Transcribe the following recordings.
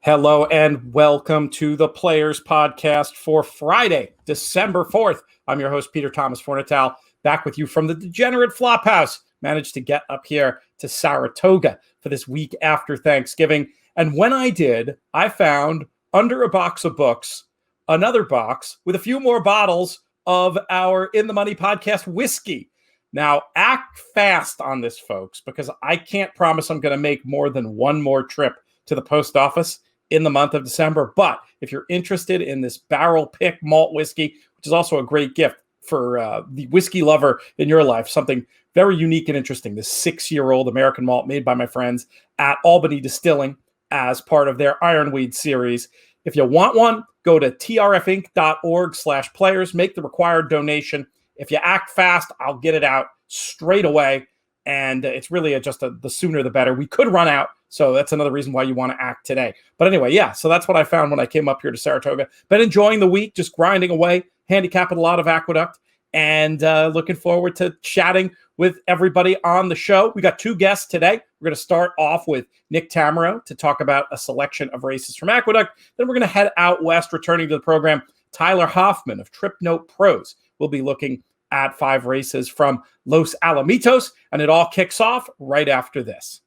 Hello and welcome to the Players Podcast for Friday, December 4th. I'm your host, Peter Thomas Fornatal, back with you from the Degenerate Flophouse. Managed to get up here to Saratoga for this week after Thanksgiving. And when I did, I found under a box of books, another box with a few more bottles of our In the Money podcast whiskey. Now, act fast on this, folks, because I can't promise I'm going to make more than one more trip to the post office in the month of December. But if you're interested in this barrel pick malt whiskey, which is also a great gift for the whiskey lover in your life, something very unique and interesting, this 6-year-old American malt made by my friends at Albany Distilling as part of their Ironweed series. If you want one, go to trfinc.org/players, make the required donation. If you act fast, I'll get it out straight away. And it's really the sooner the better. We could run out, so that's another reason why you want to act today. But anyway, yeah, so that's what I found when I came up here to Saratoga. Been enjoying the week, just grinding away, handicapping a lot of Aqueduct, and looking forward to chatting with everybody on the show. We got two guests today. We're going to start off with Nick Tammaro to talk about a selection of races from Aqueduct. Then we're going to head out west, returning to the program. Tyler Hoffman of Trip Note Pros will be looking at 5 races from Los Alamitos, and it all kicks off right after this.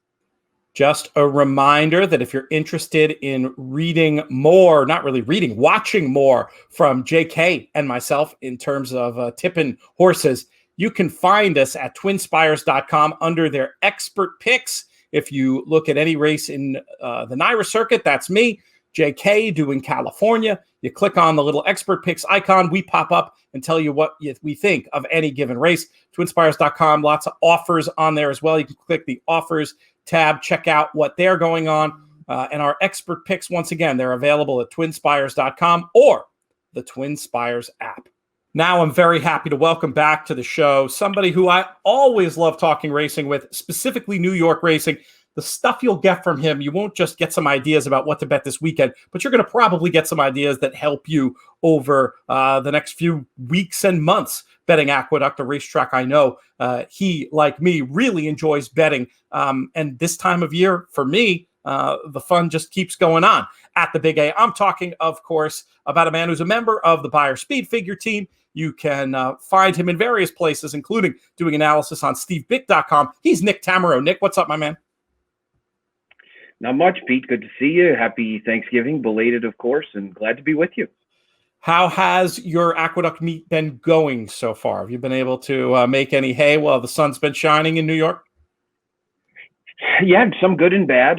Just a reminder that if you're interested in reading more, not really reading, watching more from JK and myself in terms of tipping horses, you can find us at twinspires.com under their expert picks. If you look at any race in the NYRA circuit, that's me, JK, doing California. You click on the little expert picks icon, we pop up and tell you what we think of any given race. Twinspires.com, lots of offers on there as well. You can click the offers tab, check out what they're going on. And our expert picks, once again, they're available at twinspires.com or the Twinspires app. Now I'm very happy to welcome back to the show somebody who I always love talking racing with, specifically New York racing. The stuff you'll get from him, you won't just get some ideas about what to bet this weekend, but you're going to probably get some ideas that help you over the next few weeks and months betting Aqueduct, a racetrack I know he, like me, really enjoys betting. And this time of year, for me, the fun just keeps going on at the Big A. I'm talking, of course, about a man who's a member of the Beyer Speed Figure team. You can find him in various places, including doing analysis on stevebick.com. He's Nick Tammaro. Nick, what's up, my man? Not much, Pete. Good to see you. Happy Thanksgiving, belated, of course, and glad to be with you. How has your Aqueduct meet been going so far? Have you been able to make any hay while the sun's been shining in New York? Yeah, some good and bad.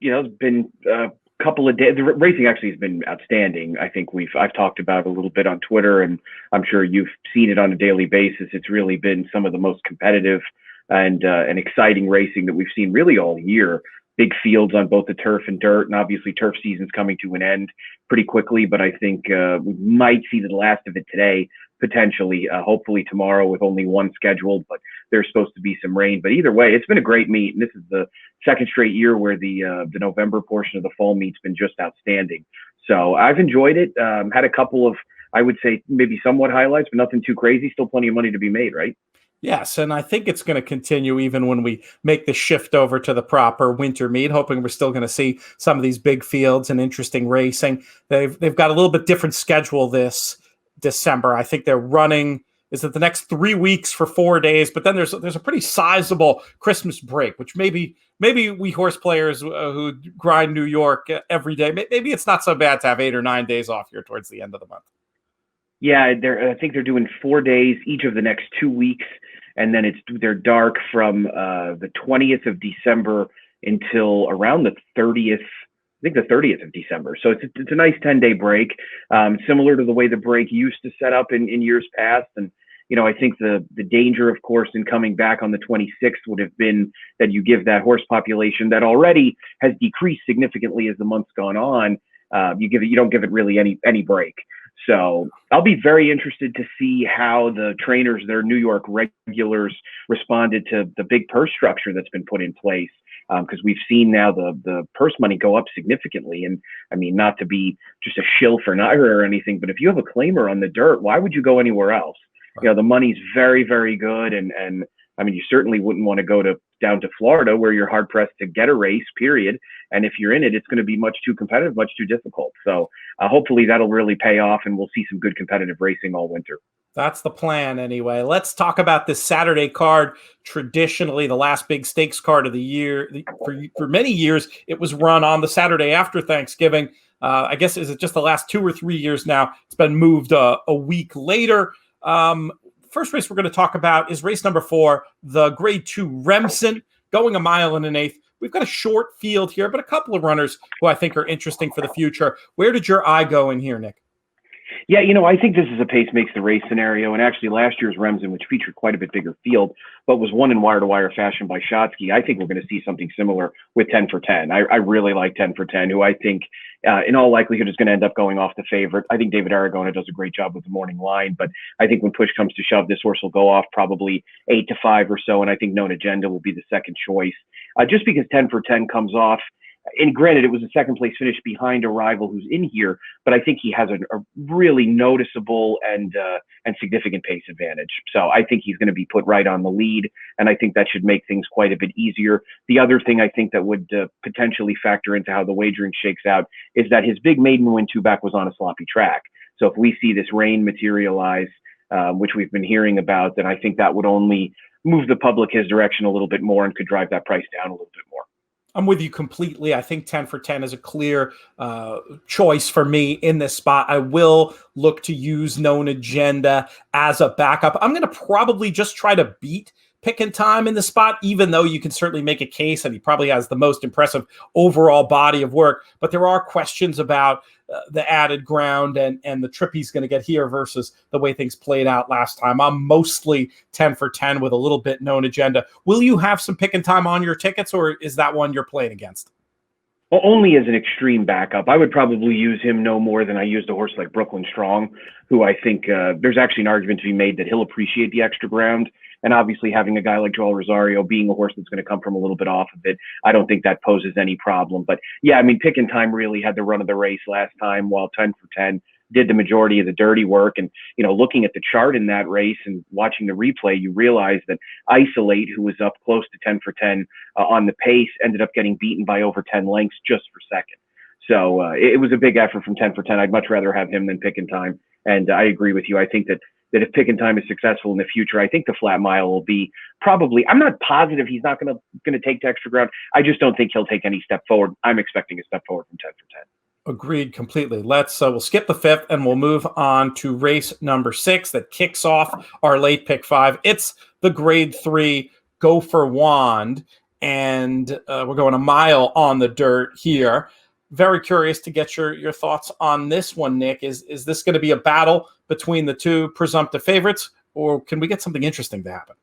It's been a couple of days. The racing actually has been outstanding. I think I've talked about it a little bit on Twitter, and I'm sure you've seen it on a daily basis. It's really been some of the most competitive and exciting racing that we've seen really all year. Big fields on both the turf and dirt, and obviously turf season's coming to an end pretty quickly, but I think we might see the last of it today, potentially, hopefully tomorrow with only one scheduled, but there's supposed to be some rain. But either way, it's been a great meet, and this is the second straight year where the November portion of the fall meet's been just outstanding. So I've enjoyed it. Had a couple of, I would say, maybe somewhat highlights, but nothing too crazy. Still plenty of money to be made, right? Yes, and I think it's going to continue even when we make the shift over to the proper winter meet, hoping we're still going to see some of these big fields and interesting racing. They've got a little bit different schedule this December. I think they're running, is it the next 3 weeks for 4 days, but then there's a pretty sizable Christmas break, which maybe we horse players who grind New York every day, maybe it's not so bad to have 8 or 9 days off here towards the end of the month. Yeah, I think they're doing 4 days each of the next 2 weeks. And then they're dark from the 20th of December until around the 30th. I think the 30th of December. So it's a nice 10-day break, similar to the way the break used to set up in years past. And I think the danger, of course, in coming back on the 26th would have been that you give that horse population that already has decreased significantly as the month's gone on. You don't give it really any break. So I'll be very interested to see how the trainers, their New York regulars, responded to the big purse structure that's been put in place. Because we've seen now the purse money go up significantly. And I mean, not to be just a shill for Naira or anything, but if you have a claimer on the dirt, why would you go anywhere else? Right. You know, the money's very, very good. And I mean, you certainly wouldn't want to go down to Florida where you're hard pressed to get a race, period. And if you're in it, it's going to be much too competitive, much too difficult. So hopefully that'll really pay off and we'll see some good competitive racing all winter. That's the plan anyway. Let's talk about this Saturday card. Traditionally, the last big stakes card of the year. For many years, it was run on the Saturday after Thanksgiving. I guess, is it just the last 2 or 3 years now? It's been moved a week later. First race we're going to talk about is race number 4, the Grade 2 Remsen, going 1 1/8. We've got a short field here, but a couple of runners who I think are interesting for the future. Where did your eye go in here, Nick? Yeah, you know, I think this is a pace makes the race scenario. And actually last year's Remsen, which featured quite a bit bigger field, but was won in wire-to-wire fashion by Shotsky, I think we're going to see something similar with 10 for 10. I really like 10 for 10, who I think in all likelihood is going to end up going off the favorite. I think David Aragona does a great job with the morning line, but I think when push comes to shove, this horse will go off probably 8-5 or so. And I think Known Agenda will be the second choice. Just because 10 for 10 comes off, and granted, it was a second place finish behind a rival who's in here, but I think he has a really noticeable and significant pace advantage. So I think he's going to be put right on the lead, and I think that should make things quite a bit easier. The other thing I think that would potentially factor into how the wagering shakes out is that his big maiden win 2-back was on a sloppy track. So if we see this rain materialize, which we've been hearing about, then I think that would only move the public his direction a little bit more and could drive that price down a little bit more. I'm with you completely. I think 10 for 10 is a clear choice for me in this spot. I will look to use Known Agenda as a backup. I'm going to probably just try to beat Pick and Time in the spot, even though you can certainly make a case and he probably has the most impressive overall body of work. But there are questions about the added ground and the trip he's going to get here versus the way things played out last time. I'm mostly 10 for 10 with a little bit Known Agenda. Will you have some Pick and Time on your tickets, or is that one you're playing against? Well, only as an extreme backup. I would probably use him no more than I used a horse like Brooklyn Strong, who I think there's actually an argument to be made that he'll appreciate the extra ground. And obviously having a guy like Joel Rosario being a horse that's going to come from a little bit off of it, I don't think that poses any problem. But yeah, I mean, Pick and Time really had the run of the race last time, while 10 for 10 did the majority of the dirty work. And, you know, looking at the chart in that race and watching the replay, you realize that Isolate, who was up close to 10 for 10 on the pace, ended up getting beaten by over 10 lengths just for second. So it was a big effort from 10 for 10. I'd much rather have him than Pick and Time. And I agree with you. I think that if Pick and Time is successful in the future, I think the flat mile will be probably, I'm not positive he's not going to take the extra ground. I just don't think he'll take any step forward. I'm expecting a step forward from 10 for 10. Agreed completely. We'll skip the 5th and we'll move on to race number 6 that kicks off our late pick 5. It's the Grade 3 Gopher Wand, and we're going 1 mile on the dirt here. Very curious to get your thoughts on this one, Nick. Is this going to be a battle between the two presumptive favorites, or can we get something interesting to happen?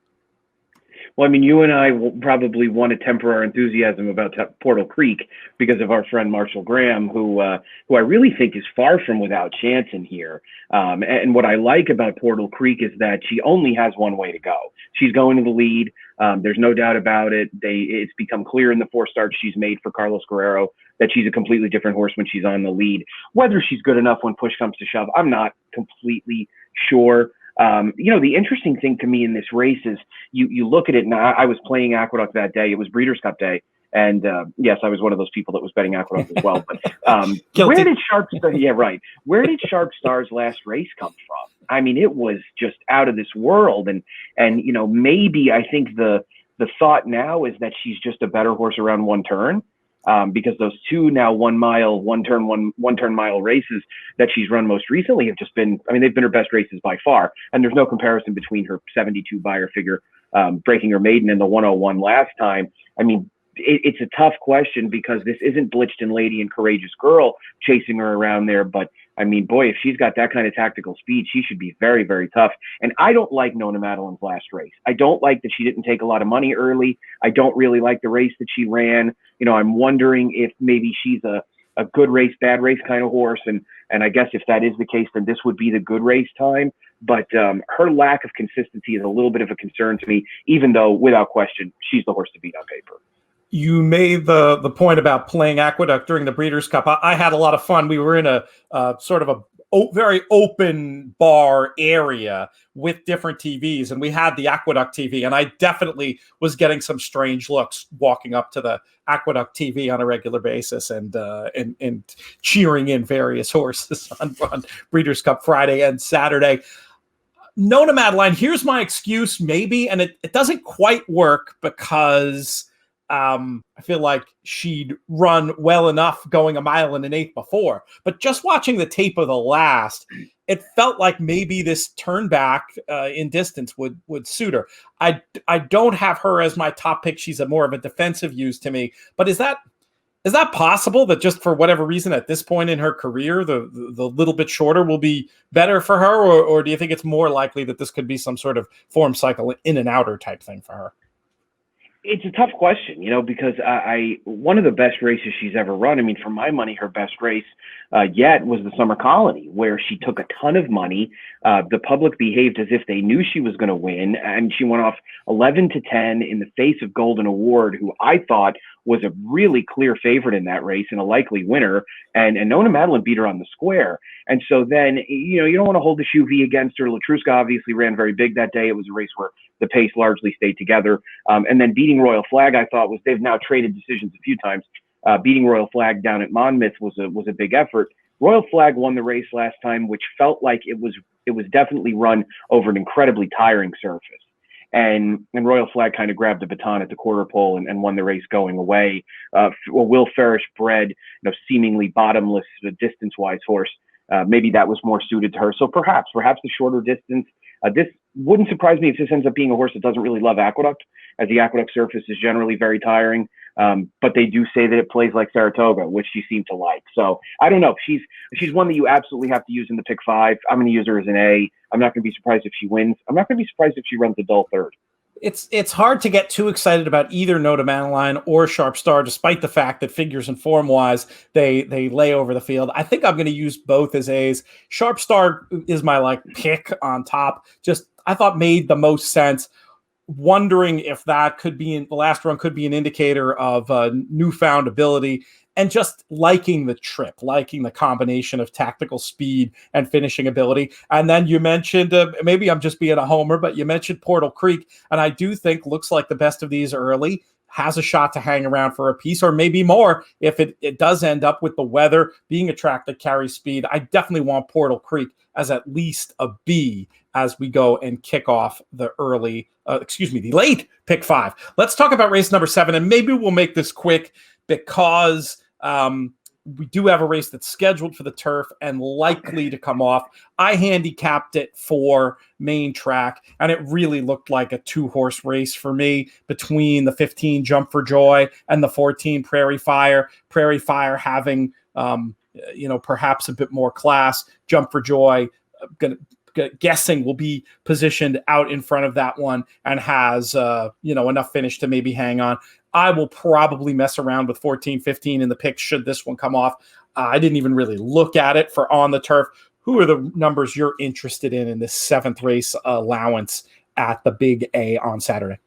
Well, I mean, you and I will probably want to temper our enthusiasm about Portal Creek because of our friend Marshall Graham, who I really think is far from without chance in here. And what I like about Portal Creek is that she only has one way to go. She's going to the lead. There's no doubt about it. It's become clear in the 4 starts she's made for Carlos Guerrero that she's a completely different horse when she's on the lead. Whether she's good enough when push comes to shove, I'm not completely sure. You know, the interesting thing to me in this race is you look at it, and I was playing Aqueduct that day. It was Breeders' Cup Day. And yes, I was one of those people that was betting Aqueduct as well. But where did Sharp Star's last race come from? I mean, it was just out of this world. And you know, maybe I think the thought now is that she's just a better horse around one turn. Because those two now 1 mile, one turn mile races that she's run most recently have just been, I mean, they've been her best races by far. And there's no comparison between her 72 buyer figure breaking her maiden and the 101 last time. I mean, it's a tough question because this isn't Blitched Lady and Courageous Girl chasing her around there. But I mean, boy, if she's got that kind of tactical speed, she should be very, very tough. And I don't like Nona Madeline's last race. I don't like that she didn't take a lot of money early. I don't really like the race that she ran. You know, I'm wondering if maybe she's a good race, bad race kind of horse. And And I guess if that is the case, then this would be the good race time. But her lack of consistency is a little bit of a concern to me, even though, without question, she's the horse to beat on paper. You made the point about playing Aqueduct during the Breeders' Cup. I had a lot of fun. We were in a sort of a very open bar area with different TVs, and we had the Aqueduct TV, and I definitely was getting some strange looks walking up to the Aqueduct TV on a regular basis and cheering in various horses on Breeders' Cup Friday and Saturday. Nona Madeline, here's my excuse, maybe, and it doesn't quite work because I feel like she'd run well enough going 1 1/8 before. But just watching the tape of the last, it felt like maybe this turn back in distance would suit her. I don't have her as my top pick. She's more of a defensive use to me. But is that possible that just for whatever reason at this point in her career, the little bit shorter will be better for her? Or do you think it's more likely that this could be some sort of form cycle in and outer type thing for her? It's a tough question, because one of the best races she's ever run, I mean, for my money, her best race yet was the Summer Colony, where she took a ton of money. The public behaved as if they knew she was going to win, and she went off 11-10 in the face of Golden Award, who I thought was a really clear favorite in that race and a likely winner. And Nona Madeline beat her on the square. And so then, you don't want to hold the shoe V against her. Latruska obviously ran very big that day. It was a race where the pace largely stayed together. And then beating Royal Flag, I thought they've now traded decisions a few times. Beating Royal Flag down at Monmouth was a big effort. Royal Flag won the race last time, which felt like it was definitely run over an incredibly tiring surface. And Royal Flag kind of grabbed the baton at the quarter pole and won the race going away. Will Farish bred, seemingly bottomless distance-wise horse. Maybe that was more suited to her. So perhaps the shorter distance. This wouldn't surprise me if this ends up being a horse that doesn't really love Aqueduct, as the Aqueduct surface is generally very tiring. But they do say that it plays like Saratoga, which she seemed to like. So I don't know. She's one that you absolutely have to use in the pick 5. I'm going to use her as an A. I'm not going to be surprised if she wins. I'm not going to be surprised if she runs a dull third. It's hard to get too excited about either Nona Madeline or Sharp Star, despite the fact that figures and form wise they lay over the field. I think I'm going to use both as A's. Sharp Star is my pick on top. Just I thought made the most sense. Wondering if that could be in the last run could be an indicator of newfound ability, and just liking the trip, liking the combination of tactical speed and finishing ability. And then you mentioned, maybe I'm just being a homer, but you mentioned Portal Creek, and I do think looks like the best of these early, has a shot to hang around for a piece or maybe more if it does end up with the weather being a track that carries speed. I definitely want Portal Creek as at least a B as we go and kick off the the late pick 5. Let's talk about race number 7, and maybe we'll make this quick because we do have a race that's scheduled for the turf and likely to come off. I handicapped it for main track, and it really looked like a 2-horse race for me between the 15 Jump for Joy and the 14 Prairie Fire. Prairie Fire having, perhaps a bit more class. Jump for Joy, guessing will be positioned out in front of that one and has, enough finish to maybe hang on. I will probably mess around with 14, 15 in the picks should this one come off. I didn't even really look at it for on the turf. Who are the numbers you're interested in this 7th race allowance at the Big A on Saturday?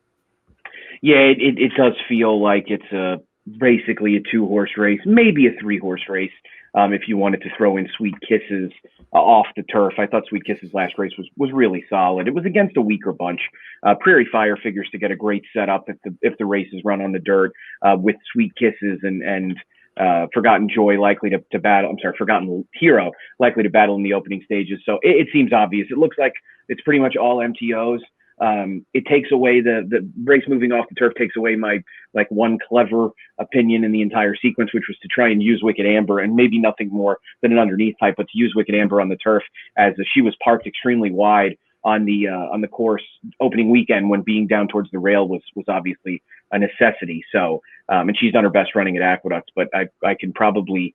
Yeah, it does feel like it's basically a 2-horse race, maybe a 3-horse race. If you wanted to throw in Sweet Kisses off the turf. I thought Sweet Kisses last race was really solid. It was against a weaker bunch. Prairie Fire figures to get a great setup if the race is run on the dirt, with Sweet Kisses and Forgotten Joy likely to battle. I'm sorry, Forgotten Hero likely to battle in the opening stages. So it seems obvious. It looks like it's pretty much all MTOs. It takes away the race moving off the turf takes away my one clever opinion in the entire sequence, which was to try and use Wicked Amber, and maybe nothing more than an underneath type, but to use Wicked Amber on the turf as she was parked extremely wide on the course opening weekend when being down towards the rail was obviously a necessity. So and she's done her best running at Aqueduct, but I'm probably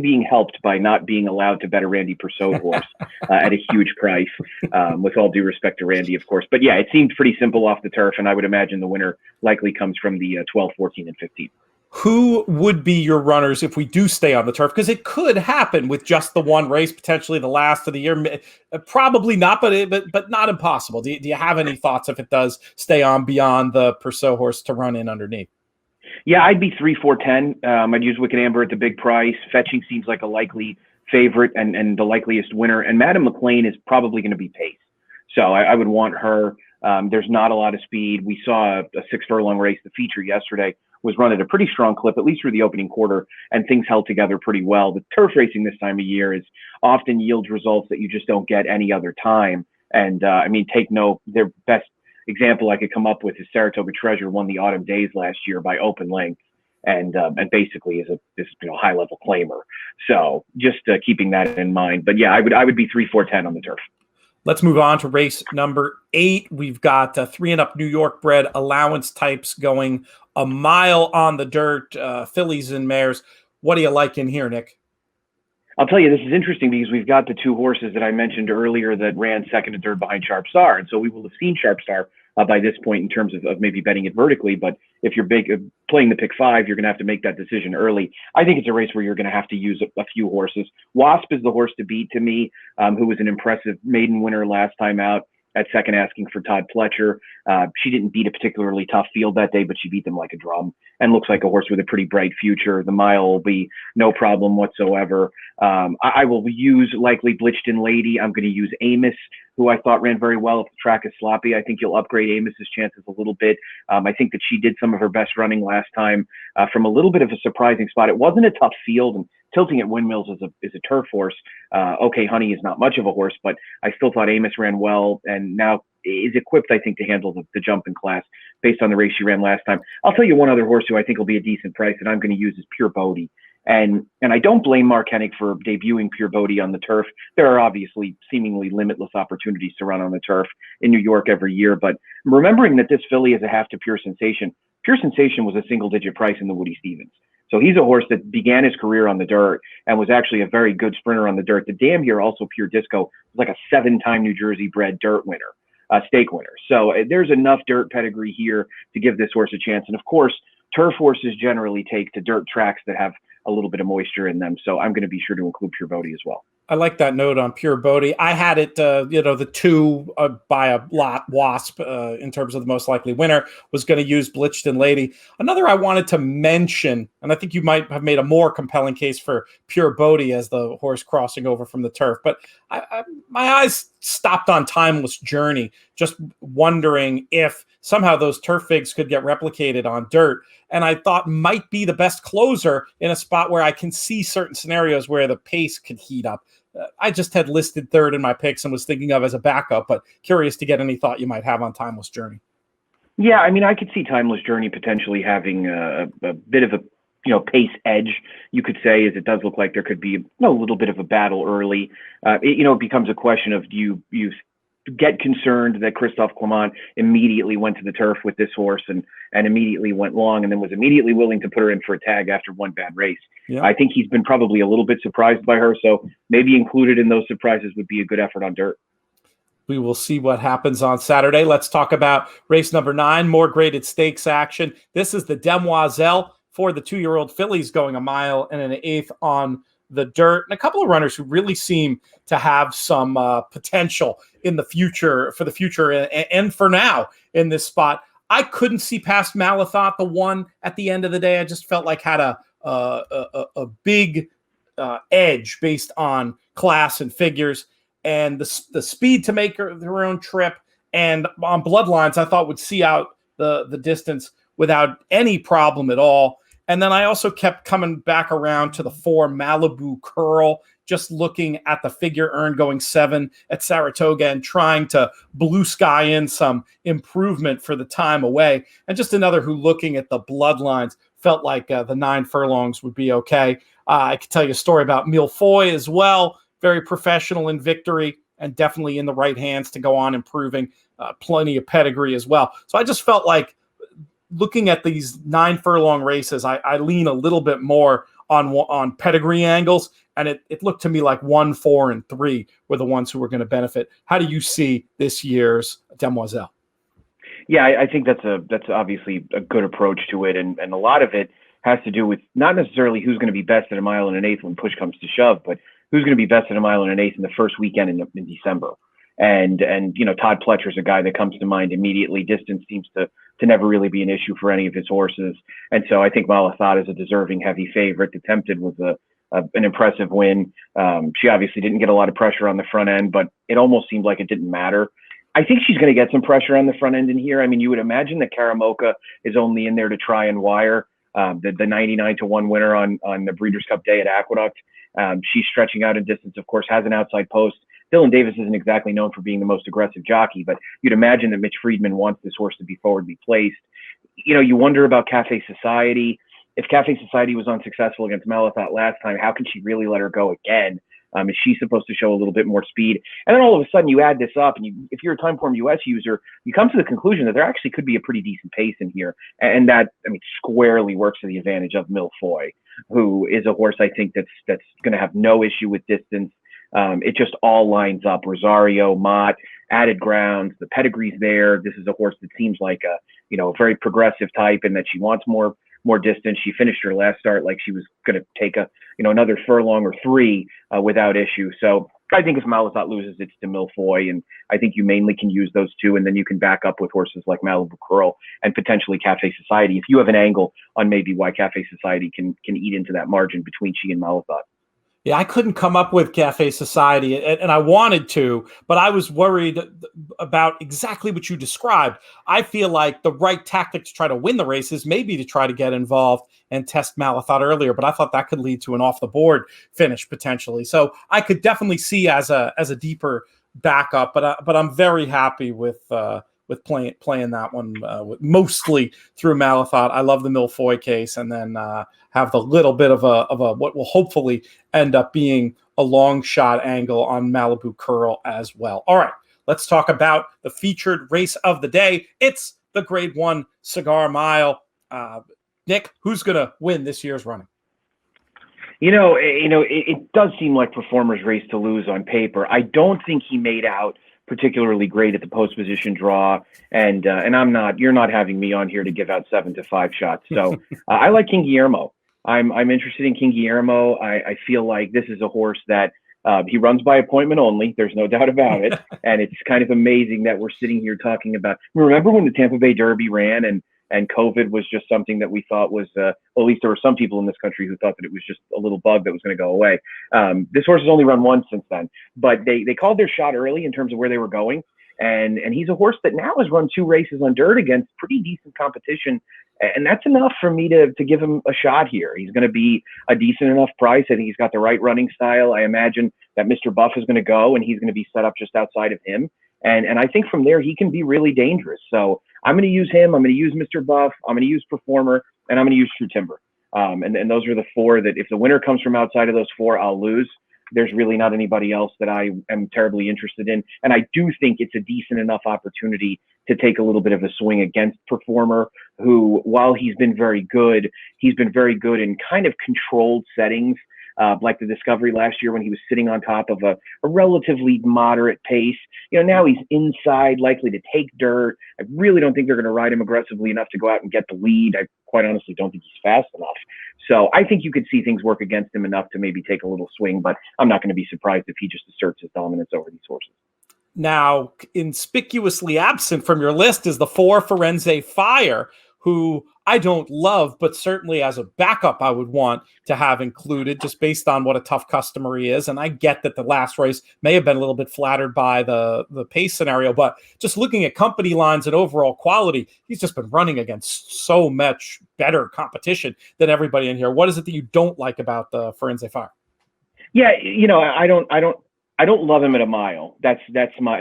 being helped by not being allowed to bet a Randy Persaud horse at a huge price, with all due respect to Randy, of course. But yeah, it seemed pretty simple off the turf, and I would imagine the winner likely comes from the 12, 14, and 15. who would be your runners if we do stay on the turf? Because it could happen with just the one race, potentially the last of the year. Probably not, but not impossible. Do you have any thoughts if it does stay on beyond the Purceau horse to run in underneath? Yeah, I'd be 3, 4, 10. I'd use Wicked Amber at the big price. Fetching seems like a likely favorite and the likeliest winner. And Madam McLean is probably going to be pace. So I would want her. There's not a lot of speed. We saw a 6 furlong race. The feature yesterday was run at a pretty strong clip, at least through the opening quarter, and things held together pretty well. The turf racing this time of year is often yields results that you just don't get any other time. And their best example I could come up with is Saratoga Treasure won the Autumn Days last year by open length, and basically is this high level claimer. So just keeping that in mind. But yeah, I would be 3, 4, 10 on the turf. Let's move on to race number 8. We've got 3 and up New York bred allowance types going a mile on the dirt, fillies and mares. What do you like in here, Nick? I'll tell you, this is interesting because we've got the 2 horses that I mentioned earlier that ran second and third behind Sharp Star. And so we will have seen Sharp Star by this point in terms of maybe betting it vertically. But if you're playing the pick 5, you're going to have to make that decision early. I think it's a race where you're going to have to use a few horses. Wasp is the horse to beat to me, who was an impressive maiden winner last time out at second, asking for Todd Pletcher. She didn't beat a particularly tough field that day, but she beat them like a drum and looks like a horse with a pretty bright future. The mile will be no problem whatsoever. I will use likely Blitchton Lady. I'm going to use Amos, who I thought ran very well if the track is sloppy. I think you'll upgrade Amos's chances a little bit. I think that she did some of her best running last time from a little bit of a surprising spot. It wasn't a tough field, and tilting at windmills is a turf horse. Okay, Honey is not much of a horse, but I still thought Amos ran well and now is equipped, I think, to handle the jump in class based on the race she ran last time. I'll tell you one other horse who I think will be a decent price that I'm going to use is Pure Bodhi. And I don't blame Mark Hennig for debuting Pure Bodhi on the turf. There are obviously seemingly limitless opportunities to run on the turf in New York every year. But remembering that this filly is a half to Pure Sensation, Pure Sensation was a single-digit price in the Woody Stevens. So he's a horse that began his career on the dirt and was actually a very good sprinter on the dirt. The dam here, also Pure Disco, was like a 7-time New Jersey bred dirt winner, stake winner. So there's enough dirt pedigree here to give this horse a chance. And of course, turf horses generally take to dirt tracks that have a little bit of moisture in them. So I'm going to be sure to include Pure Bodhi as well. I like that note on Pure Bodhi. I had it, the 2 by a lot, Wasp, in terms of the most likely winner, was going to use Blitchton Lady. Another I wanted to mention, and I think you might have made a more compelling case for Pure Bodhi as the horse crossing over from the turf, but my eyes stopped on Timeless Journey, just wondering if somehow those turf figs could get replicated on dirt. And I thought might be the best closer in a spot where I can see certain scenarios where the pace could heat up. I just had listed third in my picks and was thinking of as a backup, but curious to get any thought you might have on Timeless Journey. Yeah, I mean, I could see Timeless Journey potentially having a bit of a pace edge, you could say, as it does look like there could be a little bit of a battle early. It becomes a question of do you get concerned that Christophe Clement immediately went to the turf with this horse and immediately went long and then was immediately willing to put her in for a tag after one bad race. Yeah. I think he's been probably a little bit surprised by her, so maybe included in those surprises would be a good effort on dirt. We will see what happens on Saturday. Let's talk about race number 9, more graded stakes action. This is the Demoiselle for the 2-year-old fillies going a mile and an eighth on the dirt, and a couple of runners who really seem to have some potential in the future, for the future and for now in this spot. I couldn't see past Malathaat, the one at the end of the day. I just felt like had a big edge based on class and figures and the speed to make her own trip. And on Bloodlines, I thought would see out the distance without any problem at all. And then I also kept coming back around to the 4 Malibu Curl, just looking at the figure earned going 7 at Saratoga and trying to blue sky in some improvement for the time away. And just another who, looking at the Bloodlines, felt like the 9 furlongs would be okay. I could tell you a story about Millefoy as well. Very professional in victory and definitely in the right hands to go on improving. Plenty of pedigree as well. So I just felt like, looking at these 9 furlong races, I lean a little bit more on pedigree angles, and it looked to me like 1, 4, and 3 were the ones who were going to benefit. How do you see this year's Demoiselle? Yeah, I think that's obviously a good approach to it, and a lot of it has to do with not necessarily who's going to be best at a mile and an eighth when push comes to shove, but who's going to be best at a mile and an eighth in the first weekend in December. And Todd Pletcher's a guy that comes to mind immediately. Distance seems to never really be an issue for any of his horses. And so I think Malathaat is a deserving heavy favorite. The Tempted was an impressive win. She obviously didn't get a lot of pressure on the front end, but it almost seemed like it didn't matter. I think she's going to get some pressure on the front end in here. I mean, you would imagine that Karamoka is only in there to try and wire the 99-1 winner on the Breeders' Cup Day at Aqueduct. She's stretching out in distance, of course, has an outside post. Dylan Davis isn't exactly known for being the most aggressive jockey, but you'd imagine that Mitch Friedman wants this horse to be forwardly placed. You wonder about Cafe Society. If Cafe Society was unsuccessful against Malathaat last time, how can she really let her go again? Is she supposed to show a little bit more speed? And then all of a sudden you add this up, and if you're a Timeform US user, you come to the conclusion that there actually could be a pretty decent pace in here. And that, squarely works to the advantage of Milfoy, who is a horse I think that's going to have no issue with distance. It just all lines up. Rosario, Mott, added grounds, the pedigree's there. This is a horse that seems like a very progressive type, and that she wants more distance. She finished her last start like she was going to take another furlong or three without issue. So I think if Malathaat loses, it's to Milfoy, and I think you mainly can use those two, and then you can back up with horses like Malibu Curl and potentially Cafe Society if you have an angle on maybe why Cafe Society can eat into that margin between she and Malathaat. Yeah, I couldn't come up with Cafe Society, and I wanted to, but I was worried about exactly what you described. I feel like the right tactic to try to win the race is maybe to try to get involved and test Malathaat earlier, but I thought that could lead to an off-the-board finish potentially. So I could definitely see as a deeper backup, but I'm very happy with playing that one mostly through Malathaat. I love the Milfoy case, and then have the little bit of a what will hopefully end up being a long shot angle on Malibu Curl as well. All right, let's talk about the featured race of the day. It's the Grade 1 Cigar Mile. Nick, who's going to win this year's running? It does seem like Performer's race to lose on paper. I don't think he made out particularly great at the post position draw, and you're not having me on here to give out 7 to 5 shots. So I like King Guillermo. I'm interested in King Guillermo. I feel like this is a horse that he runs by appointment only. There's no doubt about it. And it's kind of amazing that we're sitting here talking about, remember when the Tampa Bay Derby ran and COVID was just something that we thought was, well, at least there were some people in this country who thought that it was just a little bug that was going to go away. This horse has only run once since then, but they called their shot early in terms of where they were going. And he's a horse that now has run 2 races on dirt against pretty decent competition. And that's enough for me to give him a shot here. He's going to be a decent enough price. I think he's got the right running style. I imagine that Mr. Buff is going to go, and he's going to be set up just outside of him. And I think from there, he can be really dangerous. So I'm going to use him. I'm going to use Mr. Buff. I'm going to use Performer, and I'm going to use True Timber. And those are the 4 that if the winner comes from outside of those 4, I'll lose. There's really not anybody else that I am terribly interested in. And I do think it's a decent enough opportunity to take a little bit of a swing against Performer, who, while he's been very good in kind of controlled settings, like the Discovery last year when he was sitting on top of a relatively moderate pace. Now he's inside, likely to take dirt. I really don't think they're going to ride him aggressively enough to go out and get the lead. I quite honestly don't think he's fast enough. So I think you could see things work against him enough to maybe take a little swing, but I'm not going to be surprised if he just asserts his dominance over these horses. Now, conspicuously absent from your list is the 4 Firenze Fire, who I don't love, but certainly as a backup, I would want to have included just based on what a tough customer he is. And I get that the last race may have been a little bit flattered by the pace scenario, but just looking at company lines and overall quality, he's just been running against so much better competition than everybody in here. What is it that you don't like about the Firenze Fire? Yeah, I don't love him at a mile. That's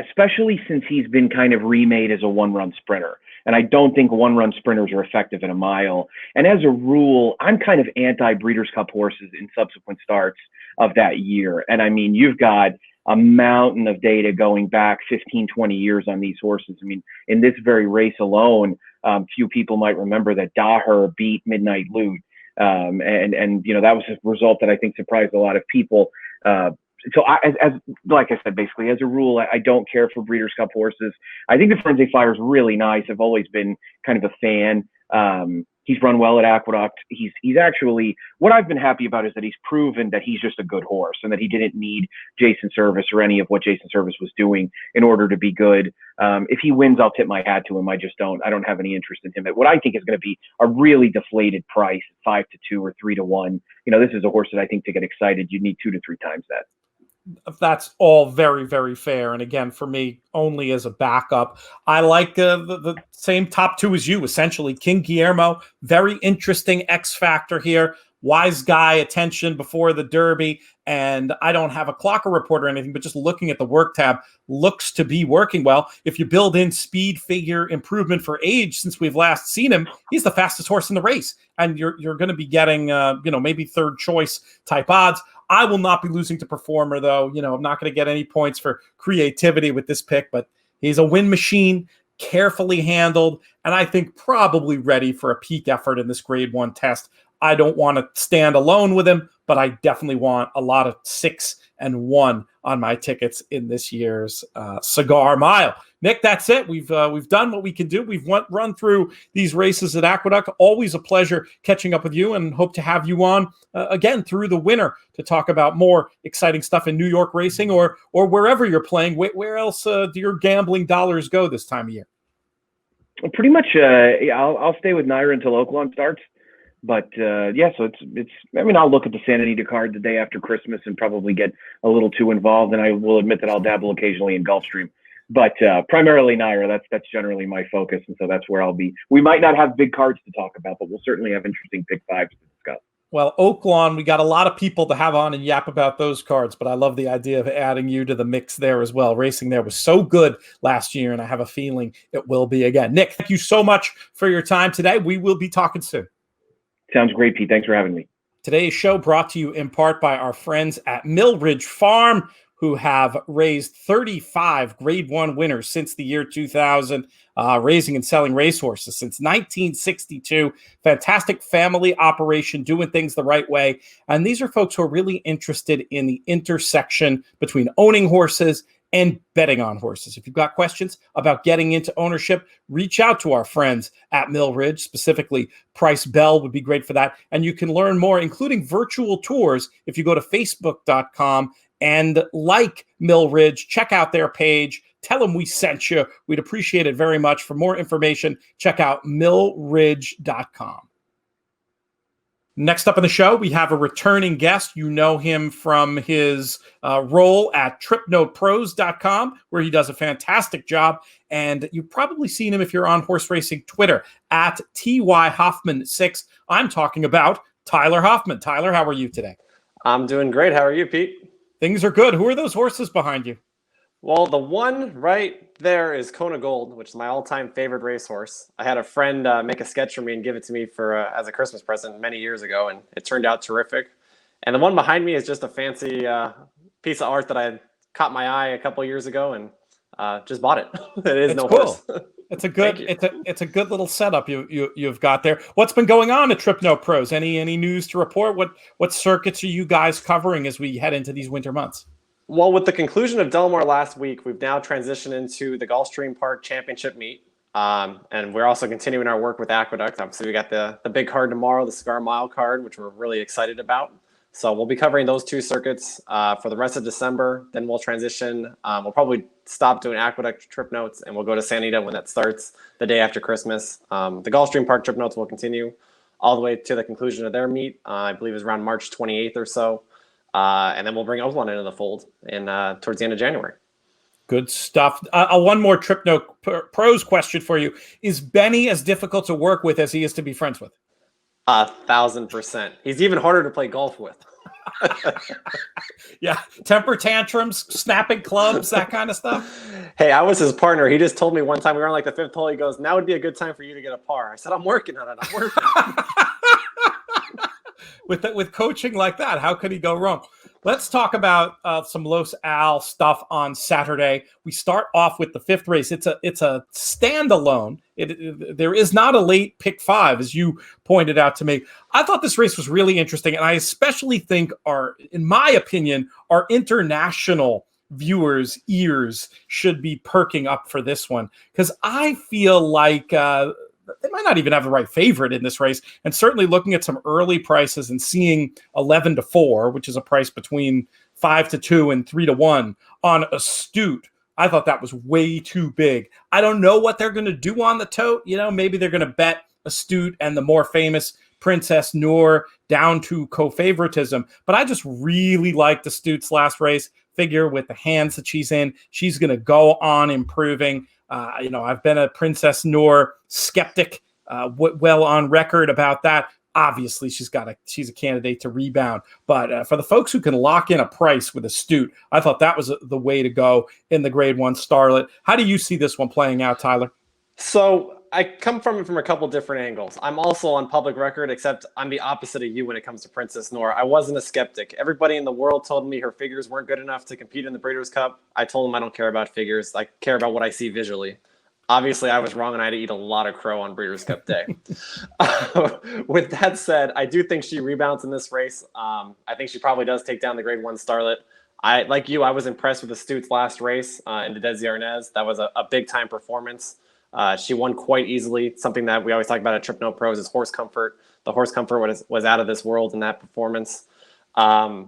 especially since he's been kind of remade as a 1-run sprinter. And I don't think 1-run sprinters are effective at a mile. And as a rule, I'm kind of anti-Breeders' Cup horses in subsequent starts of that year. And I mean, you've got a mountain of data going back 15, 20 years on these horses. I mean, in this very race alone, few people might remember that Daher beat Midnight Lute. And that was a result that I think surprised a lot of people. So like I said, basically, as a rule, I don't care for Breeders' Cup horses. I think the Firenze Fire is really nice. I've always been kind of a fan. He's run well at Aqueduct. He's actually, what I've been happy about is that he's proven that he's just a good horse and that he didn't need Jason Service or any of what Jason Service was doing in order to be good. If he wins, I'll tip my hat to him. I don't have any interest in him at what I think is going to be a really deflated price, 5-2 or 3-1. This is a horse that I think to get excited, you need 2 to 3 times that. That's all very, very fair. And again, for me, only as a backup. I like the same top 2 as you, essentially. King Guillermo, very interesting X factor here. Wise guy, attention before the Derby. And I don't have a clocker report or anything, but just looking at the work tab, looks to be working well. If you build in speed figure improvement for age since we've last seen him, he's the fastest horse in the race. And you're going to be getting, maybe third choice type odds. I will not be losing to Performer, though. I'm not going to get any points for creativity with this pick, but he's a win machine, carefully handled, and I think probably ready for a peak effort in this grade 1 test. I don't want to stand alone with him, but I definitely want a lot of 6 and 1 on my tickets in this year's Cigar Mile. Nick, that's it. We've done what we can do. We've run through these races at Aqueduct. Always a pleasure catching up with you, and hope to have you on again through the winter to talk about more exciting stuff in New York racing or wherever you're playing. Where else do your gambling dollars go this time of year? Pretty much, I'll stay with Naira until Oaklawn starts. But so it's. I'll look at the Santa Anita card the day after Christmas and probably get a little too involved. And I will admit that I'll dabble occasionally in Gulfstream, but primarily Naira. That's generally my focus, and so that's where I'll be. We might not have big cards to talk about, but we'll certainly have interesting pick 5s to discuss. Well, Oaklawn, we got a lot of people to have on and yap about those cards, but I love the idea of adding you to the mix there as well. Racing there was so good last year, and I have a feeling it will be again. Nick, thank you so much for your time today. We will be talking soon. Sounds great, Pete. Thanks for having me. Today's show brought to you in part by our friends at Mill Ridge Farm, who have raised 35 Grade 1 winners since the year 2000, raising and selling racehorses since 1962. Fantastic family operation, doing things the right way. And these are folks who are really interested in the intersection between owning horses and betting on horses. If you've got questions about getting into ownership, reach out to our friends at Mill Ridge. Specifically, Price Bell would be great for that. And you can learn more, including virtual tours, if you go to facebook.com and like Mill Ridge, check out their page, tell them we sent you. We'd appreciate it very much. For more information, check out millridge.com. Next up on the show, we have a returning guest. You know him from his role at tripnotepros.com, where he does a fantastic job. And you've probably seen him if you're on horse racing Twitter at TYHoffman6. I'm talking about Tyler Hoffman. Tyler, how are you today? I'm doing great. How are you, Pete? Things are good. Who are those horses behind you? Well, the one right there is Kona Gold, which is my all-time favorite racehorse. I had a friend make a sketch for me and give it to me for as a Christmas present many years ago, and it turned out terrific. And the one behind me is just a fancy piece of art that I caught my eye a couple years ago and just bought it. It is no cool. horse. It's a good it's a good little setup you've got there. What's been going on at Trip Note Pros? Any news to report? What circuits are you guys covering as we head into these winter months? Well, with the conclusion of Delmar last week, we've now transitioned into the Gulfstream Park Championship meet. And we're also continuing our work with Aqueduct. Obviously, we got the big card tomorrow, the Cigar Mile card, which we're really excited about. So we'll be covering those two circuits for the rest of December. Then we'll transition. We'll probably stop doing Aqueduct trip notes, and we'll go to Santa Anita when that starts the day after Christmas. The Gulfstream Park trip notes will continue all the way to the conclusion of their meet. I believe it's around March 28th or so. And then we'll bring Oaklawn into the fold towards the end of January. Good stuff. One more Trip Note Pros question for you. Is Benny as difficult to work with as he is to be friends with? 1,000%. He's even harder to play golf with. Yeah. Temper tantrums, snapping clubs, that kind of stuff. Hey, I was his partner. He just told me one time we were on like the fifth hole. He goes, now would be a good time for you to get a par. I said, I'm working on it. With coaching like that, how could he go wrong? Let's talk about some Los Al stuff on Saturday. We start off with the fifth race. It's a standalone. There is not a late pick five, as you pointed out to me. I thought this race was really interesting, and I especially think in my opinion, our international viewers' ears should be perking up for this one, because I feel like they might not even have the right favorite in this race. And certainly looking at some early prices and seeing 11-4, which is a price between 5-2 and 3-1 on Astute, I thought that was way too big. I don't know what they're going to do on the tote. Maybe they're going to bet Astute and the more famous Princess Noor down to co-favoritism. But I just really liked Astute's last race. Figure with the hands that she's in, she's going to go on improving. I've been a Princess Noor skeptic, well on record about that. Obviously, she's a candidate to rebound. But for the folks who can lock in a price with Astute, I thought that was the way to go in the Grade 1 Starlet. How do you see this one playing out, Tyler? So I come from it from a couple different angles. I'm also on public record, except I'm the opposite of you when it comes to Princess Noor. I wasn't a skeptic. Everybody in the world told me her figures weren't good enough to compete in the Breeders' Cup. I told them I don't care about figures. I care about what I see visually. Obviously, I was wrong, and I had to eat a lot of crow on Breeders' Cup Day. With that said, I do think she rebounds in this race. I think she probably does take down the Grade 1 Starlet. I was impressed with Astute's last race in the Des Arnaz. That was a big-time performance. She won quite easily. Something that we always talk about at Trip No Pros is horse comfort. The horse comfort was out of this world in that performance. I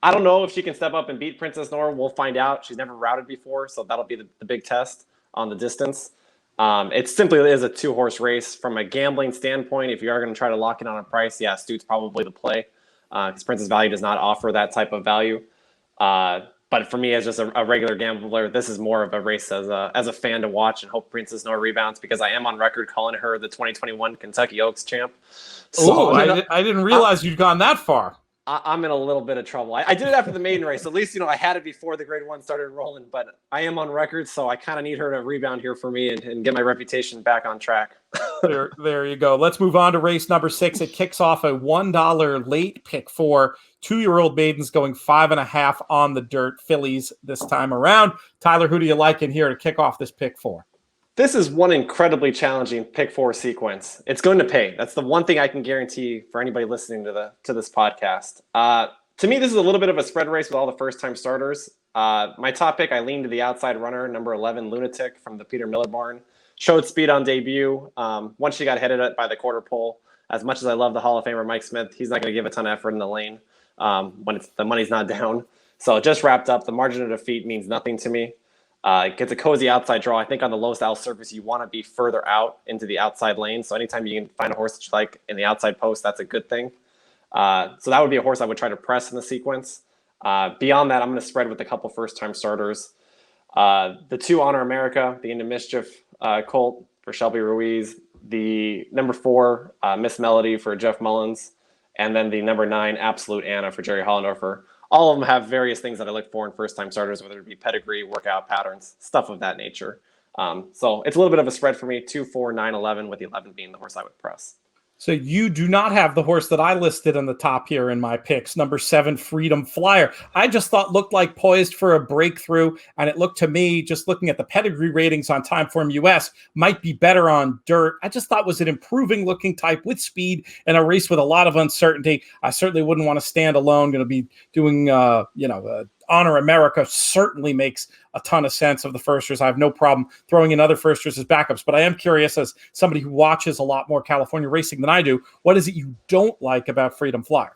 don't know if she can step up and beat Princess Noor. We'll find out. She's never routed before, so that'll be the big test on the distance. It simply is a 2-horse race. From a gambling standpoint, if you are going to try to lock in on a price, yeah, Astute's probably the play because Princess Value does not offer that type of value. But for me, as just a regular gambler, this is more of a race as a fan to watch and hope Princess Noor rebounds because I am on record calling her the 2021 Kentucky Oaks champ. So I didn't realize you'd gone that far. I'm in a little bit of trouble. I did it after the maiden race. At least, I had it before the Grade 1 started rolling, but I am on record, so I kind of need her to rebound here for me and get my reputation back on track. There you go. Let's move on to race number 6. It kicks off a $1 late pick for 2-year-old maidens going 5.5 on the dirt. Fillies this time around. Tyler, who do you like in here to kick off this pick for? This is one incredibly challenging pick 4 sequence. It's going to pay. That's the one thing I can guarantee for anybody listening to this podcast. To me, this is a little bit of a spread race with all the first-time starters. My top pick, I lean to the outside runner, number 11, Lunatic from the Peter Miller barn. Showed speed on debut. Once she got headed up by the quarter pole, as much as I love the Hall of Famer Mike Smith, he's not going to give a ton of effort in the lane when the money's not down. So it just wrapped up. The margin of defeat means nothing to me. It gets a cozy outside draw. I think on the low style surface, you want to be further out into the outside lane. So anytime you can find a horse that you like in the outside post, that's a good thing. So that would be a horse I would try to press in the sequence. Beyond that, I'm going to spread with a couple first-time starters. The 2 Honor America, the Into Mischief colt for Shelby Ruiz, the number 4 Miss Melody for Jeff Mullins, and then the number 9 Absolute Anna for Jerry Hollendorfer. All of them have various things that I look for in first-time starters, whether it be pedigree, workout patterns, stuff of that nature. So it's a little bit of a spread for me, 2, 4, 9, 11, with the 11 being the horse I would press. So you do not have the horse that I listed on the top here in my picks, number 7, Freedom Flyer. I just thought looked like poised for a breakthrough, and it looked to me, just looking at the pedigree ratings on Timeform US, might be better on dirt. I just thought was an improving looking type with speed in a race with a lot of uncertainty. I certainly wouldn't want to stand alone. Going to be doing, Honor America certainly makes a ton of sense of the firsters. I have no problem throwing in other firsters as backups, but I am curious, as somebody who watches a lot more California racing than I do, what is it you don't like about Freedom Flyer?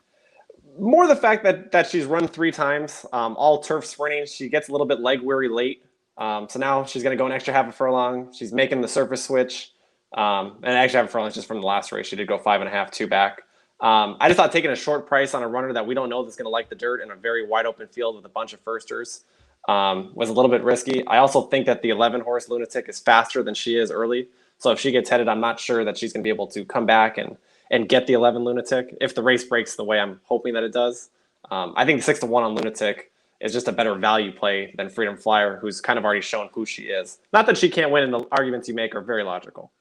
More the fact that she's run 3 times, all turf sprinting. She gets a little bit leg weary late. So now she's going to go an extra half a furlong. She's making the surface switch. And actually half a furlong just from the last race. She did go 5.5, 2 back. I just thought taking a short price on a runner that we don't know that's going to like the dirt in a very wide open field with a bunch of firsters was a little bit risky. I also think that the 11 horse Lunatic is faster than she is early. So if she gets headed, I'm not sure that she's going to be able to come back and get the 11 Lunatic if the race breaks the way I'm hoping that it does. I think 6-1 on Lunatic is just a better value play than Freedom Flyer, who's kind of already shown who she is. Not that she can't win, and the arguments you make are very logical.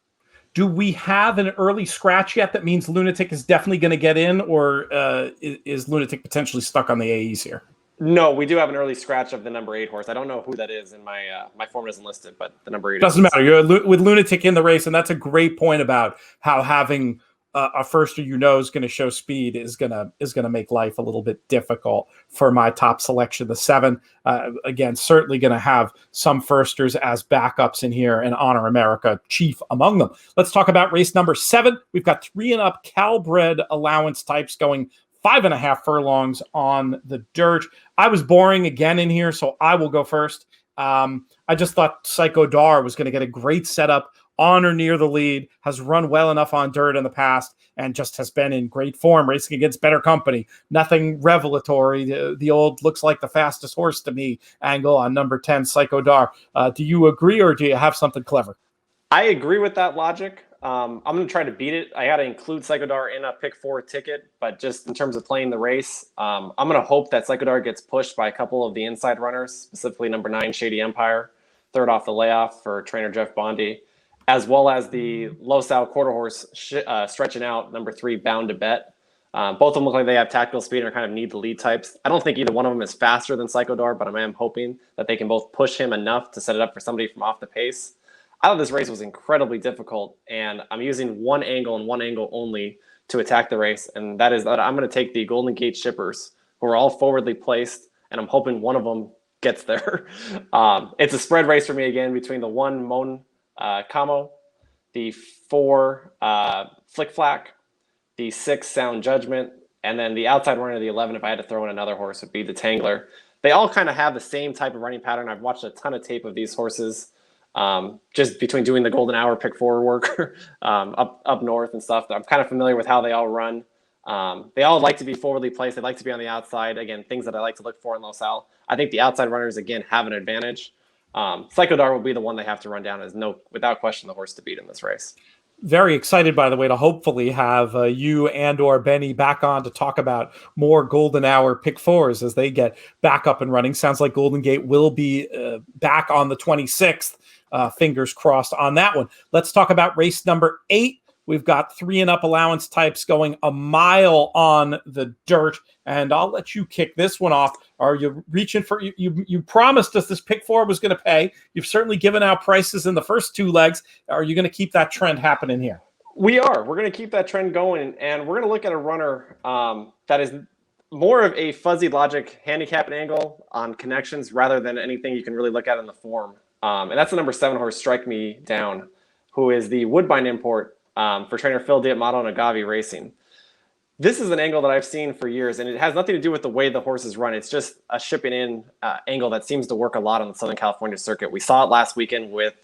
Do we have an early scratch yet that means Lunatic is definitely going to get in, or is Lunatic potentially stuck on the AEs here? No, we do have an early scratch of the number 8 horse. I don't know who that is, and my form isn't listed, but the number 8 doesn't matter. You're with Lunatic in the race, and that's a great point about how having a firster is going to show speed is going to make life a little bit difficult for my top selection. The 7, again, certainly going to have some firsters as backups in here, and Honor America chief among them. Let's talk about race number 7. We've got 3 and up Calbred allowance types going 5.5 furlongs on the dirt. I was boring again in here, so I will go first. I just thought Psycho Dar was going to get a great setup on or near the lead, has run well enough on dirt in the past, and just has been in great form, racing against better company. Nothing revelatory. The old looks like the fastest horse to me angle on number 10, Psycho Dar. Do you agree, or do you have something clever? I agree with that logic. I'm going to try to beat it. I got to include Psycho Dar in a pick 4 ticket, but just in terms of playing the race, I'm going to hope that Psycho Dar gets pushed by a couple of the inside runners, specifically number 9, Shady Empire, third off the layoff for trainer Jeff Bondi, as well as the Los Al quarter horse stretching out, number 3, Bound to Bet. Both of them look like they have tactical speed and are kind of need the lead types. I don't think either one of them is faster than Psycho Dar, but I am hoping that they can both push him enough to set it up for somebody from off the pace. I thought this race was incredibly difficult, and I'm using one angle and one angle only to attack the race, and that is that I'm going to take the Golden Gate shippers, who are all forwardly placed, and I'm hoping one of them gets there. It's a spread race for me again between the 1 Mon Camo, the 4 Flick Flack, the 6 Sound Judgment, and then the outside runner of the 11, if I had to throw in another horse, would be the Tangler. They all kind of have the same type of running pattern. I've watched a ton of tape of these horses, just between doing the Golden Hour pick 4 work up north and stuff. I'm kind of familiar with how they all run. They all like to be forwardly placed. They like to be on the outside. Again, things that I like to look for in Los Al. I think the outside runners, again, have an advantage. Psycho Dar will be the one they have to run down as without question, the horse to beat in this race. Very excited, by the way, to hopefully have you and or Benny back on to talk about more Golden Hour pick 4s as they get back up and running. Sounds like Golden Gate will be back on the 26th. Fingers crossed on that one. Let's talk about race number 8. We've got 3 and up allowance types going a mile on the dirt, and I'll let you kick this one off. Are you reaching for you promised us this pick 4 was going to pay. You've certainly given out prices in the first 2 legs. Are you going to keep that trend happening here? We are. We're going to keep that trend going, and we're going to look at a runner that is more of a fuzzy logic handicap angle on connections rather than anything you can really look at in the form. And that's the number 7 horse, Strike Me Down, who is the Woodbine import for trainer Phil Diamato and Agavi Racing. This is an angle that I've seen for years, and it has nothing to do with the way the horses run. It's just a shipping in angle that seems to work a lot on the Southern California circuit. We saw it last weekend with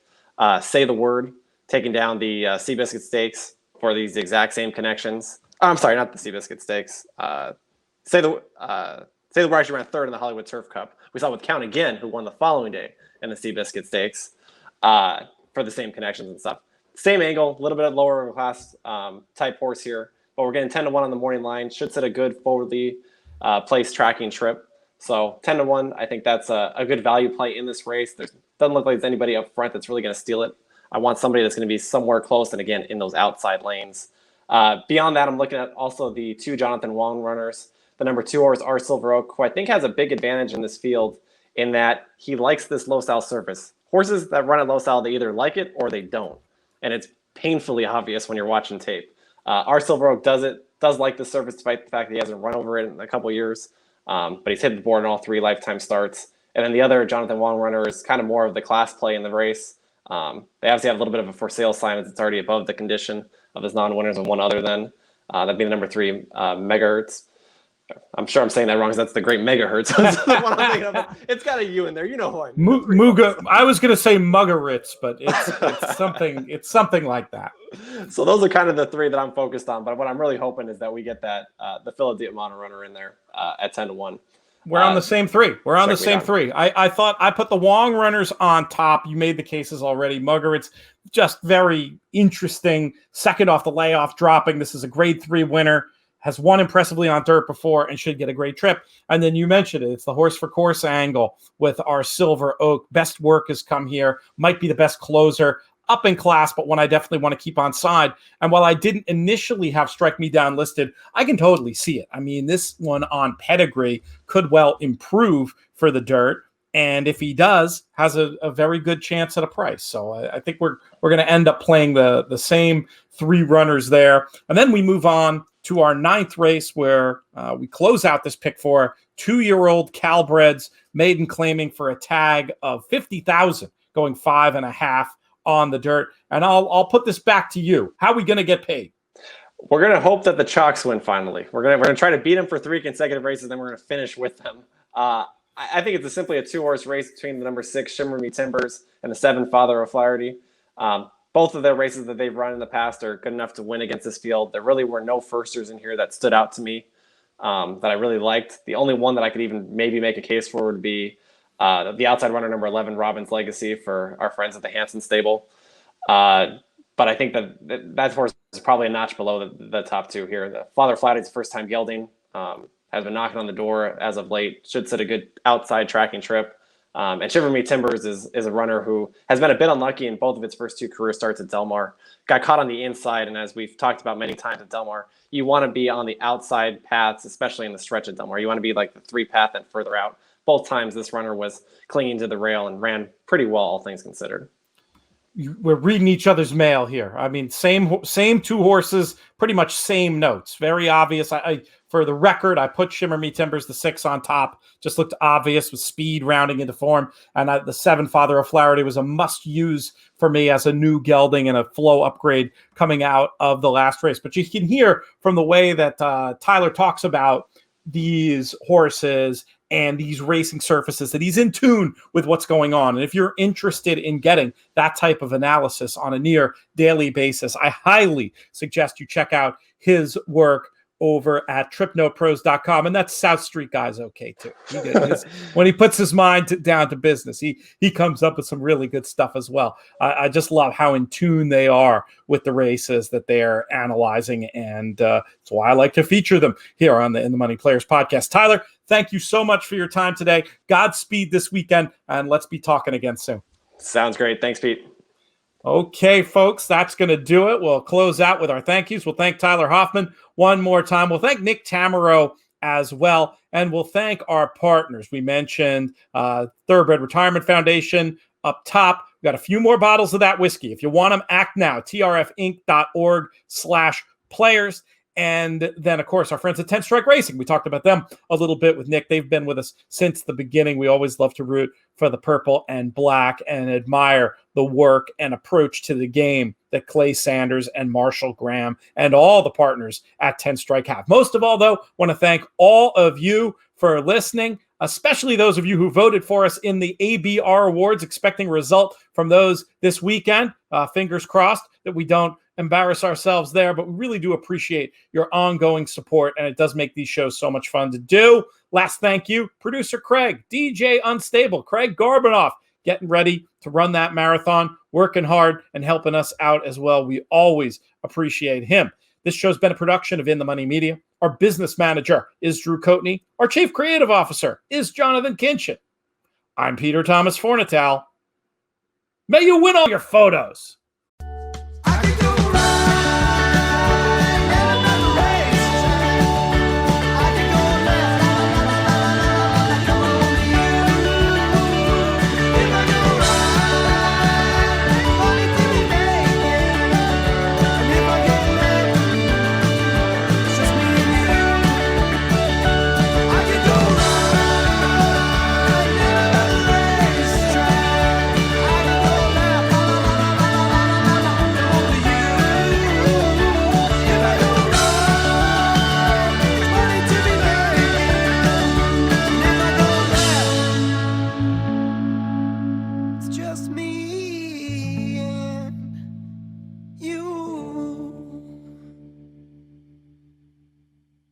Say the Word, taking down the Seabiscuit Stakes for these exact same connections. I'm sorry, not the Seabiscuit Stakes. Say the Word actually ran 3rd in the Hollywood Turf Cup. We saw it with Count Again, who won the following day in the Seabiscuit Stakes for the same connections and stuff. Same angle, a little bit lower class type horse here, but we're getting 10-1 on the morning line. Should set a good forwardly placed tracking trip. So 10-1, I think that's a good value play in this race. Doesn't look like there's anybody up front that's really going to steal it. I want somebody that's going to be somewhere close and, again, in those outside lanes. Beyond that, I'm looking at also the 2 Jonathan Wong runners. The number 2 horse, R. Silver Oak, who I think has a big advantage in this field in that he likes this Los Al surface. Horses that run at Los Al, they either like it or they don't. And it's painfully obvious when you're watching tape. R. Silver Oak does like the surface despite the fact that he hasn't run over it in a couple of years. But he's hit the board in all 3 lifetime starts. And then the other Jonathan Wong runner is kind of more of the class play in the race. They obviously have a little bit of a for sale sign as it's already above the condition of his non-winners and one other than. That'd be the number 3 Megahertz. I'm sure I'm saying that wrong because that's the great megahertz. It's got a U in there. You know who I mean. Muga. I was going to say Mugaritz, but it's something like that. So those are kind of the 3 that I'm focused on. But what I'm really hoping is that we get that the Phil Diamato runner in there at 10-1. We're on the same 3. We're on the same 3. I thought I put the Wong runners on top. You made the cases already. Mugaritz, just very interesting. Second off the layoff, dropping. This is a grade 3 winner. Has won impressively on dirt before and should get a great trip. And then you mentioned it. It's the horse for course angle with our Silver Oak. Best work has come here. Might be the best closer. Up in class, but one I definitely want to keep on side. And while I didn't initially have Strike Me Down listed, I can totally see it. I mean, this one on pedigree could well improve for the dirt. And if he does, has a very good chance at a price. So I think we're going to end up playing the same 3 runners there. And then we move on to our 9th race, where we close out this pick for 2-year-old Calbreds, maiden claiming for a tag of 50,000, going 5.5 on the dirt. And I'll put this back to you. How are we going to get paid? We're going to hope that the Chalks win finally. We're going to try to beat them for 3 consecutive races, then we're going to finish with them. I think it's simply a 2-horse race between the number 6 Shimmer Me Timbers and the 7 Father O'Flaherty. Both of their races that they've run in the past are good enough to win against this field. There really were no firsters in here that stood out to me that I really liked. The only one that I could even maybe make a case for would be the outside runner number 11, Robin's Legacy, for our friends at the Hanson stable. But I think that horse is probably a notch below the top 2 here. The Father O'Flaherty's first time gelding. Has been knocking on the door as of late. Should set a good outside tracking trip. And Shiver Me Timbers is a runner who has been a bit unlucky in both of its first 2 career starts at Del Mar. Got caught on the inside, and as we've talked about many times at Del Mar, you want to be on the outside paths, especially in the stretch at Del Mar. You want to be like the 3 path and further out. Both times this runner was clinging to the rail and ran pretty well, all things considered. We're reading each other's mail here. I mean, same 2 horses, pretty much same notes. Very obvious. I for the record, I put Shimmer Me Timbers, the 6, on top. Just looked obvious with speed rounding into form. And the 7 Father O'Flaherty was a must-use for me as a new gelding and a flow upgrade coming out of the last race. But you can hear from the way that Tyler talks about these horses and these racing surfaces that he's in tune with what's going on. And if you're interested in getting that type of analysis on a near daily basis, I highly suggest you check out his work over at tripnotepros.com. And that's South Street Guy's okay too. When he puts his mind down to business, he comes up with some really good stuff as well. I just love how in tune they are with the races that they're analyzing. And that's why I like to feature them here on the In the Money Players podcast. Tyler, thank you so much for your time today. Godspeed this weekend, and let's be talking again soon. Sounds great. Thanks, Pete. Okay, folks, that's going to do it. We'll close out with our thank yous. We'll thank Tyler Hoffman one more time. We'll thank Nick Tammaro as well. And we'll thank our partners. We mentioned Thoroughbred Retirement Foundation up top. We've got a few more bottles of that whiskey. If you want them, act now. trfinc.org/players. And then, of course, our friends at 10 Strike Racing. We talked about them a little bit with Nick. They've been with us since the beginning. We always love to root for the purple and black and admire the work and approach to the game that Clay Sanders and Marshall Graham and all the partners at 10 Strike have. Most of all, though, want to thank all of you for listening, especially those of you who voted for us in the ABR Awards, expecting a result from those this weekend. Fingers crossed that we don't embarrass ourselves there, but we really do appreciate your ongoing support, and it does make these shows so much fun to do. Last thank you, producer Craig, DJ Unstable, Craig Garbanoff, getting ready to run that marathon, working hard and helping us out as well. We always appreciate him. This show's been a production of In the Money Media. Our business manager is Drew Coatney. Our chief creative officer is Jonathan Kinchin. I'm Peter Thomas Fornatal. May you win all your photos.